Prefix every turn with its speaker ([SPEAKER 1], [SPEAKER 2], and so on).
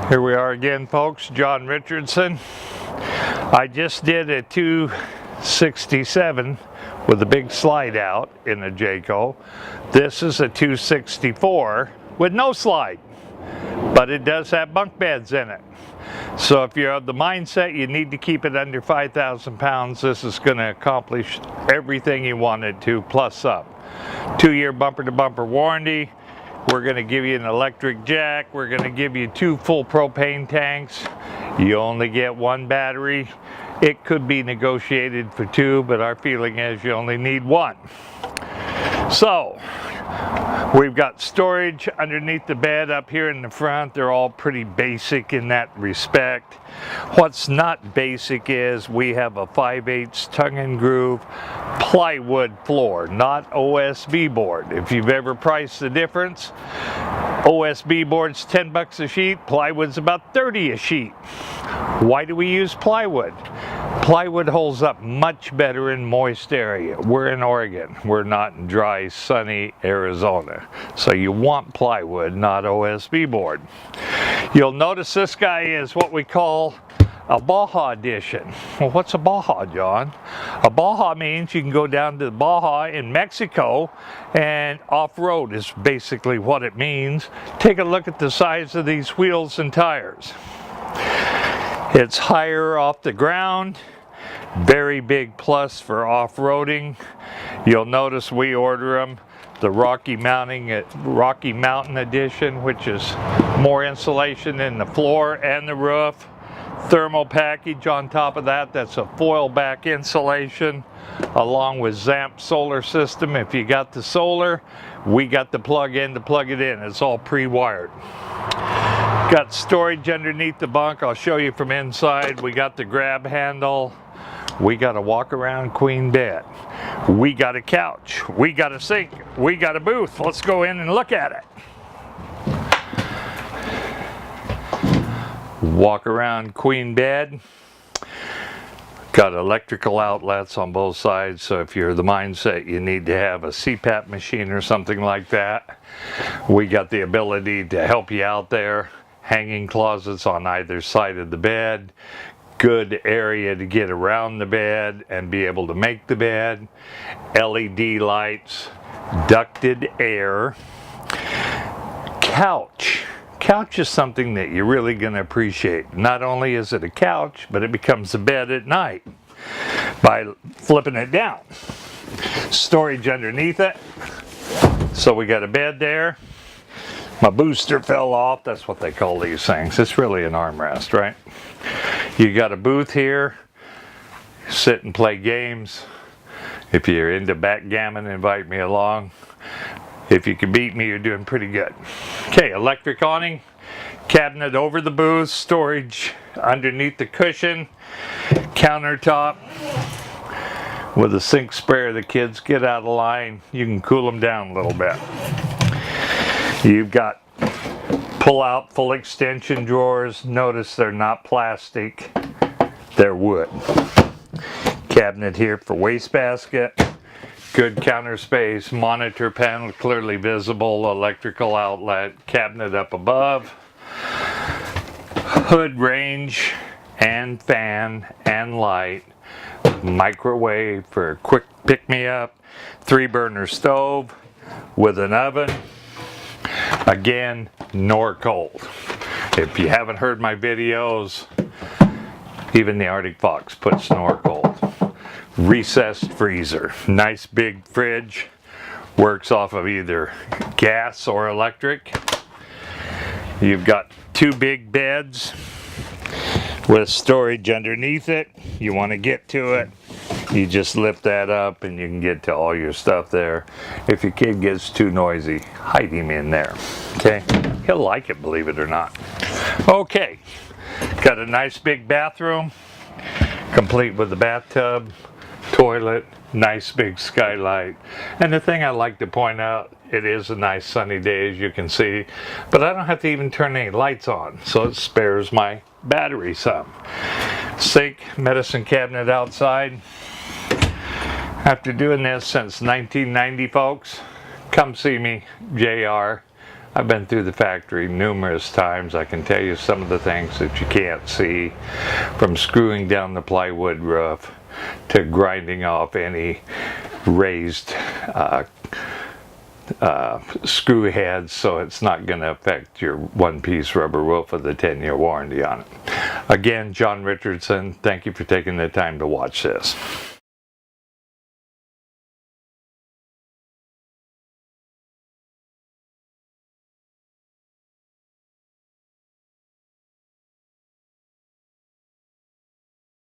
[SPEAKER 1] Here we are again, folks. John Richardson. I just did a 267 with a big slide out in a Jayco. This is a 264 with no slide, but it does have bunk beds in it. So if you're of the mindset you need to keep it under 5,000 pounds, this is going to accomplish everything you want it to, plus some. 2-year bumper-to-bumper warranty. We're going to give you an electric jack. We're going to give you 2 full propane tanks. You only get 1 battery. It could be negotiated for 2, but our feeling is you only need 1. So we've got storage underneath the bed up here in the front. They're all pretty basic in that respect. What's not basic is we have a 5/8 tongue and groove plywood floor, not OSB board. If you've ever priced the difference, OSB board's 10 bucks a sheet, plywood's about 30 a sheet. Why do we use plywood? Plywood holds up much better in moist area. We're in Oregon. We're not in dry, sunny Arizona. So you want plywood, not OSB board. You'll notice this guy is what we call a Baja edition. Well, what's a Baja, John? A Baja means you can go down to the Baja in Mexico and off-road is basically what it means. Take a look at the size of these wheels and tires. It's higher off the ground. Very big plus for off-roading. You'll notice we order them the Rocky Mountain edition, which is more insulation in the floor and the roof. Thermal package on top of that. That's a foil back insulation along with ZAMP solar system. If you got the solar, we got the plug-in to plug it in. It's all pre-wired. Got storage underneath the bunk. I'll show you from inside. We got the grab handle. We got a walk-around queen bed. We got a couch. We got a sink. We got a booth. Let's go in and look at it. Walk-around queen bed. Got electrical outlets on both sides, so if you're the mindset you need to have a CPAP machine or something like that, we got the ability to help you out there. Hanging closets on either side of the bed. Good area to get around the bed and be able to make the bed. LED lights, ducted air. Couch. Couch is something that you're really going to appreciate. Not only is it a couch, but it becomes a bed at night by flipping it down. Storage underneath it. So we got a bed there. My booster fell off. That's what they call these things. It's really an armrest, right? You got a booth here. Sit and play games. If you're into backgammon, invite me along. If you can beat me, you're doing pretty good. Okay, electric awning, cabinet over the booth, storage underneath the cushion, countertop with a sink sprayer. The kids get out of line. You can cool them down a little bit. You've got pull-out full extension drawers. Notice they're not plastic, they're wood. Cabinet here for wastebasket. Good counter space, monitor panel clearly visible, electrical outlet, cabinet up above, hood range and fan and light, microwave for a quick pick-me-up, 3-burner stove with an oven. Again, nor cold. If you haven't heard my videos, even the Arctic Fox puts nor cold. Recessed freezer, nice big fridge, works off of either gas or electric. You've got 2 big beds with storage underneath it. You want to get to it, you just lift that up and you can get to all your stuff there. If your kid gets too noisy, hide him in there, okay? He'll like it, believe it or not. Okay, got a nice big bathroom, complete with the bathtub, toilet, nice big skylight. And the thing I like to point out, it is a nice sunny day as you can see, but I don't have to even turn any lights on, so it spares my battery some. Sink, medicine cabinet outside. After doing this since 1990, folks, come see me, JR. I've been through the factory numerous times. I can tell you some of the things that you can't see, from screwing down the plywood roof to grinding off any raised screw heads, so it's not going to affect your one-piece rubber roof with a 10-year warranty on it. Again, John Richardson, thank you for taking the time to watch this.